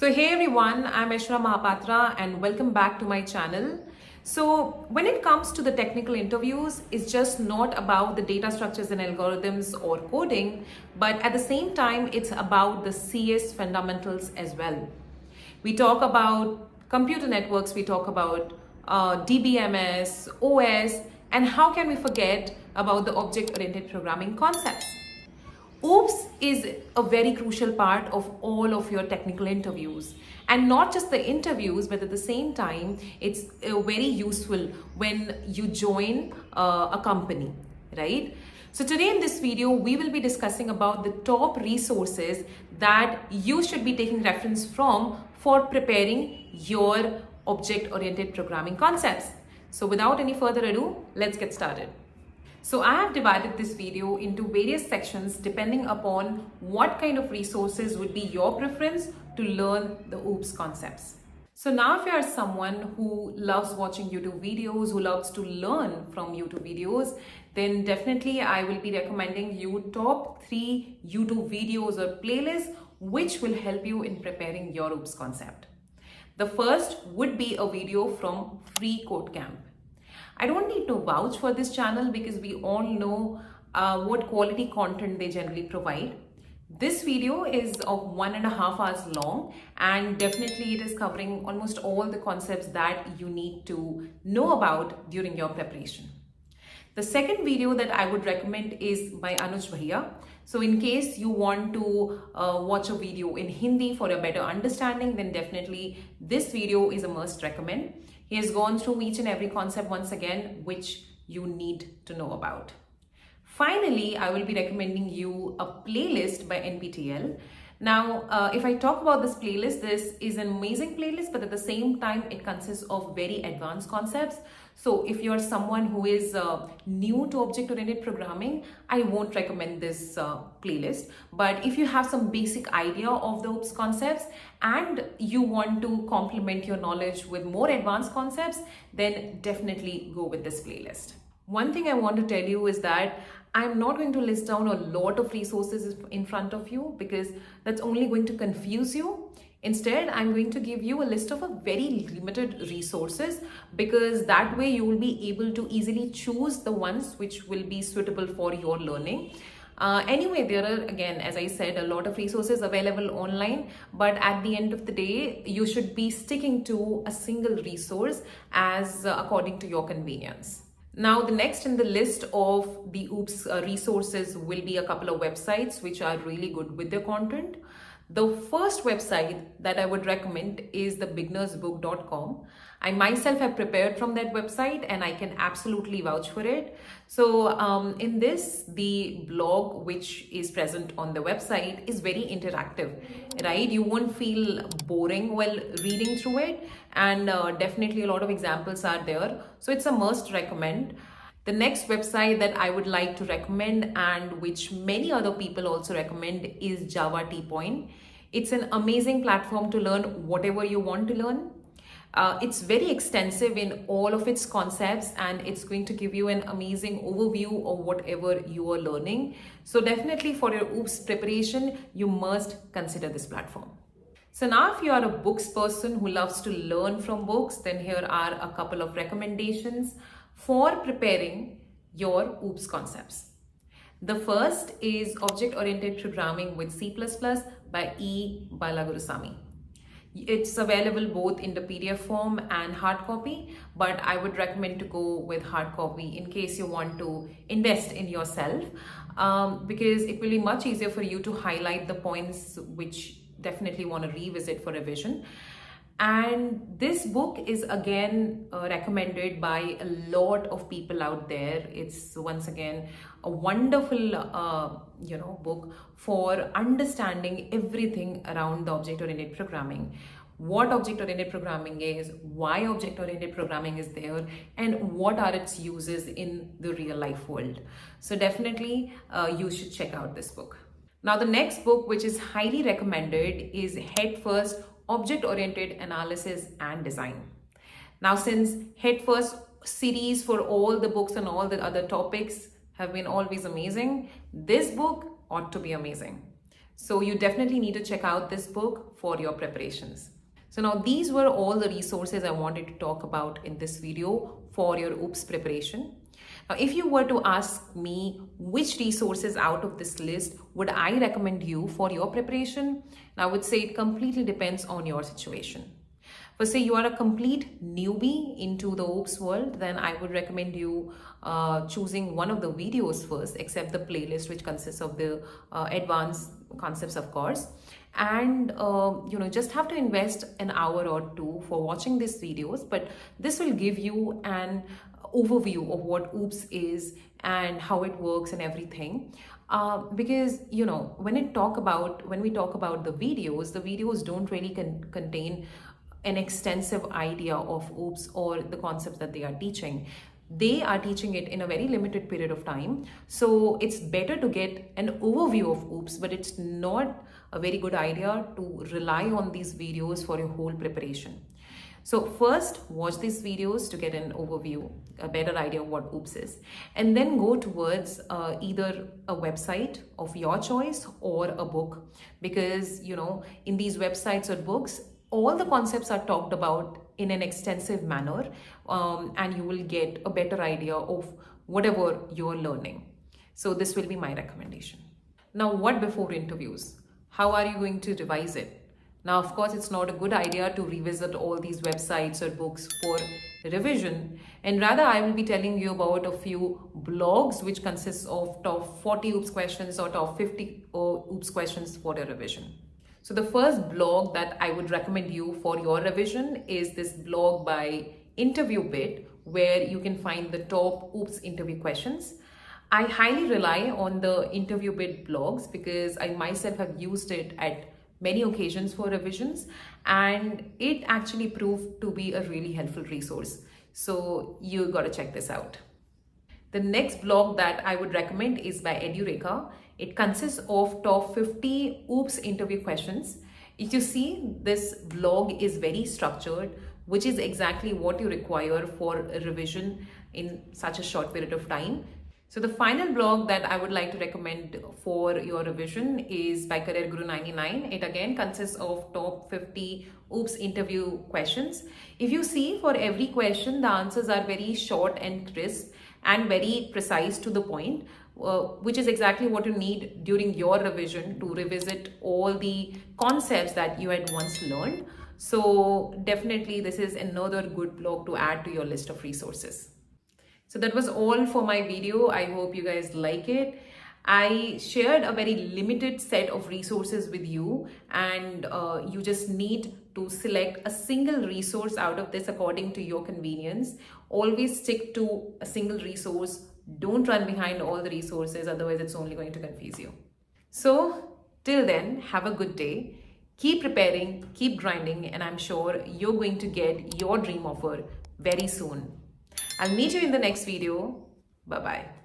So hey everyone, I'm Aishwarya Mahapatra and welcome back to my channel. So when it comes to the technical interviews, it's just not about the data structures and algorithms or coding, but at the same time, it's about the CS fundamentals as well. We talk about computer networks, we talk about DBMS, OS, and how can we forget about the object-oriented programming concepts. OOPS is a very crucial part of all of your technical interviews, and not just the interviews, but at the same time it's very useful when you join a company, right? So today in this video we will be discussing about the top resources that you should be taking reference from for preparing your object-oriented programming concepts. So without any further ado, let's get started. So I have divided this video into various sections depending upon what kind of resources would be your preference to learn the OOPS concepts. So now if you are someone who loves watching YouTube videos, who loves to learn from YouTube videos, then definitely I will be recommending you top 3 YouTube videos or playlists which will help you in preparing your OOPS concept. The first would be a video from Free Code Camp. I don't need to vouch for this channel because we all know what quality content they generally provide. This video is of 1.5 hours long, and definitely it is covering almost all the concepts that you need to know about during your preparation. The second video that I would recommend is by Anuj Bhaiya. So in case you want to watch a video in Hindi for a better understanding, then definitely this video is a must recommend. He has gone through each and every concept once again, which you need to know about. Finally, I will be recommending you a playlist by NPTEL. Now, if I talk about this playlist, this is an amazing playlist, but at the same time, it consists of very advanced concepts. So if you're someone who is new to object-oriented programming, I won't recommend this playlist. But if you have some basic idea of the OOPS concepts and you want to complement your knowledge with more advanced concepts, then definitely go with this playlist. One thing I want to tell you is that I'm not going to list down a lot of resources in front of you because that's only going to confuse you. Instead, I'm going to give you a list of a very limited resources because that way you will be able to easily choose the ones which will be suitable for your learning. Anyway, there are, again, as I said, a lot of resources available online, but at the end of the day, you should be sticking to a single resource as according to your convenience. Now, the next in the list of the OOPS resources will be a couple of websites which are really good with their content. The first website that I would recommend is the beginnersbook.com. I myself have prepared from that website and I can absolutely vouch for it. So in this, the blog which is present on the website is very interactive, right? You won't feel boring while reading through it, and definitely a lot of examples are there. So it's a must recommend. The next website that I would like to recommend, and which many other people also recommend, is Java T-Point. It's an amazing platform to learn whatever you want to learn. It's very extensive in all of its concepts, and it's going to give you an amazing overview of whatever you are learning. So definitely for your OOPS preparation, you must consider this platform. So now if you are a books person who loves to learn from books, then here are a couple of recommendations for preparing your OOPS concepts. The first is Object-Oriented Programming with C++ by E. Balagurusamy. It's available both in the PDF form and hard copy, but I would recommend to go with hard copy in case you want to invest in yourself, because it will be much easier for you to highlight the points which definitely want to revisit for revision. And this book is again recommended by a lot of people out there. It's once again a wonderful book for understanding everything around the object-oriented programming. What object-oriented programming is, why object-oriented programming is there, and what are its uses in the real life world. So definitely you should check out this book. Now the next book which is highly recommended is Head First Object-Oriented Analysis and Design. Now since Head First series for all the books and all the other topics have been always amazing, this book ought to be amazing. So you definitely need to check out this book for your preparations. So now these were all the resources I wanted to talk about in this video for your OOPS preparation. Now, if you were to ask me which resources out of this list would I recommend you for your preparation, I would say it completely depends on your situation. For say you are a complete newbie into the OOPS world, then I would recommend you choosing one of the videos first, except the playlist, which consists of the advanced concepts, of course. And just have to invest an hour or two for watching these videos, but this will give you an overview of what OOPS is and how it works and everything. Because when we talk about the videos don't really contain an extensive idea of OOPS or the concepts that they are teaching. They are teaching it in a very limited period of time. So it's better to get an overview of OOPS, but it's not a very good idea to rely on these videos for your whole preparation. So first, watch these videos to get an overview, a better idea of what OOPS is, and then go towards either a website of your choice or a book, because in these websites or books, all the concepts are talked about in an extensive manner, and you will get a better idea of whatever you're learning. So this will be my recommendation. Now, what before interviews? How are you going to revise it? Now, of course, it's not a good idea to revisit all these websites or books for revision, and rather I will be telling you about a few blogs which consists of top 40 OOPS questions or top 50 OOPS questions for your revision. So the first blog that I would recommend you for your revision is this blog by InterviewBit, where you can find the top OOPS interview questions. I highly rely on the InterviewBit blogs because I myself have used it at many occasions for revisions, and it actually proved to be a really helpful resource. So you got to check this out. The next blog that I would recommend is by Edureka. It consists of top 50 OOPS interview questions. If you see, this blog is very structured, which is exactly what you require for a revision in such a short period of time. So the final blog that I would like to recommend for your revision is by Career Guru 99. It again consists of top 50 OOPS interview questions. If you see, for every question, the answers are very short and crisp and very precise to the point, which is exactly what you need during your revision to revisit all the concepts that you had once learned. So definitely this is another good blog to add to your list of resources. So that was all for my video. I hope you guys like it. I shared a very limited set of resources with you, and you just need to select a single resource out of this according to your convenience. Always stick to a single resource. Don't run behind all the resources, otherwise it's only going to confuse you. So till then, have a good day. Keep preparing, keep grinding, and I'm sure you're going to get your dream offer very soon. I'll meet you in the next video. Bye-bye.